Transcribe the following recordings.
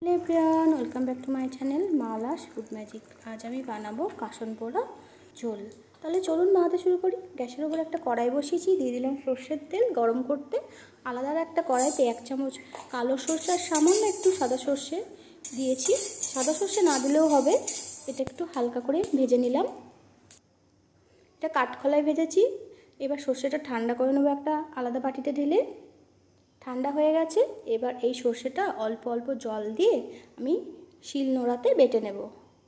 Hello everyone, welcome back to my channel Mala's food magic. आज আমি বানাবো কাসন পোড়া ঝোল। তাহলে চলুন বানাতে শুরু করি। গ্যাসের উপর একটা কড়াই বসিয়েছি, দিয়ে দিলাম সর্ষের তেল গরম করতে। আলাদা একটা কড়াইতে 1 চামচ কালো সর্ষে আর সামান্য একটু সাদা সর্ষে দিয়েছি। সাদা সর্ষে না দিলেও হবে। এটা একটু হালকা করে ভেজে নিলাম। এটা কাঠখোলায় ভেজেছি। এবার সর্ষেটা ঠান্ডা করে নেব একটা আলাদা বাটিতে ঢেলে। ঠান্ডা হয়ে গেছে। এবার এই সর্ষেটা অল্প অল্প জল দিয়ে আমি শিল নোড়াতে বেটে নেব।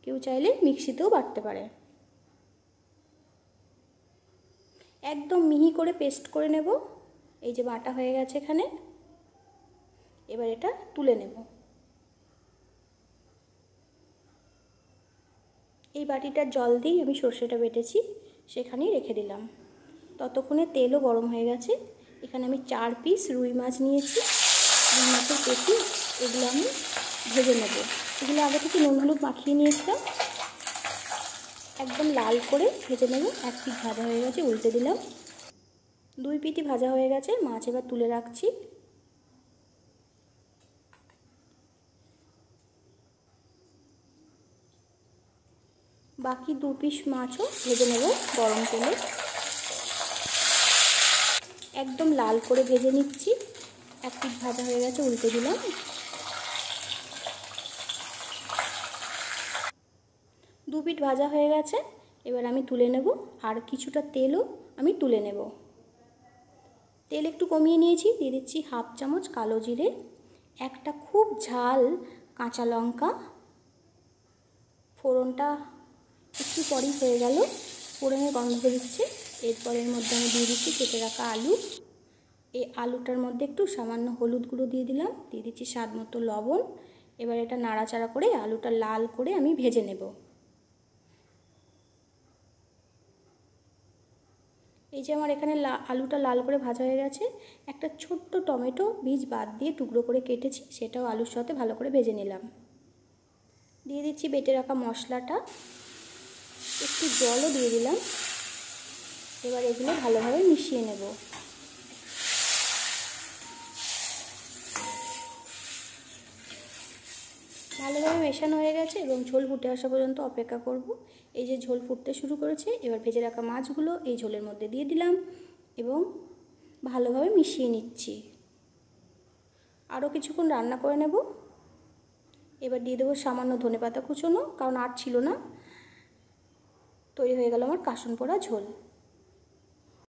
কেউ চাইলে মিক্সিতেও বাটতে পারে। একদম মিহি করে পেস্ট করে নেব। এই যে বাটা হয়ে গেছে এখানে। এবার এটা তুলে নেব। এই বাটিটার জল দিয়ে আমি সর্ষেটা বেটেছি সেখানেই রেখে দিলাম। ততক্ষণে তেলও গরম হয়ে গেছে। এখানে আমি 4 পিস রুই মাছ নিয়েছি। রুই মাছের পেটি এগুলো আমি ভেজে নেব। এগুলো আগে থেকে নুন হলুদ মাখিয়ে নিয়েছিলাম। একদম লাল করে ভেজে নেব। এক পিঠ ভাজা হয়ে গেছে, উল্টে দিলাম। 2 পিঠই ভাজা হয়ে গেছে। মাছ এবার তুলে রাখছি। বাকি 2 পিস মাছও ভেজে নেব গরম তেলে। একদম লাল করে ভেজে নিচ্ছি। এক পিঠ ভাজা হয়ে গেছে, উল্টে দিলাম। 2 পিঠ ভাজা হয়ে গেছে। এবার আমি তুলে নেব। আর কিছুটা তেলও আমি তুলে নেব। তেল একটু কমিয়ে নিয়েছি। দিয়ে দিচ্ছি 1/2 চামচ কালো জিরে, একটা খুব ঝাল কাঁচা লঙ্কা। ফোড়নটা একটু পরই হয়ে গেল, ফোড়নের গন্ধ বেরোচ্ছে। এরপর এর মধ্যে আমি দিয়ে দিচ্ছি কেটে রাখা আলু। এই আলুটার মধ্যে একটু সামান্য হলুদ গুঁড়ো দিয়ে দিলাম। দিয়ে দিচ্ছি স্বাদ মতো লবণ। এবার এটা নাড়াচাড়া করে আলুটা লাল করে আমি ভেজে নেব। এই যে আমার এখানে আলুটা লাল করে ভাজা হয়ে গেছে। একটা ছোট্ট টমেটো বীজ বাদ দিয়ে টুকরো করে কেটেছি, সেটাও আলুর সাথে ভালো করে ভেজে নিলাম। দিয়ে দিচ্ছি বেটে রাখা মশলাটা। একটু জলও দিয়ে দিলাম। এবার এগুলো ভালোভাবে মিশিয়ে নেব। ভালোভাবে মেশানো হয়ে গেছে এবং ঝোল ফুটে আসা পর্যন্ত অপেক্ষা করব। এই যে ঝোল ফুটতে শুরু করেছে। এবার ভেজে রাখা মাছগুলো এই ঝোলের মধ্যে দিয়ে দিলাম এবং ভালোভাবে মিশিয়ে নিচ্ছি। আরও কিছুক্ষণ রান্না করে নেব। এবার দিয়ে দেবো সামান্য ধনেপাতা কুচোনো, কারণ আর ছিল না। তৈরি হয়ে গেল আমার কাসন পোড়া ঝোল।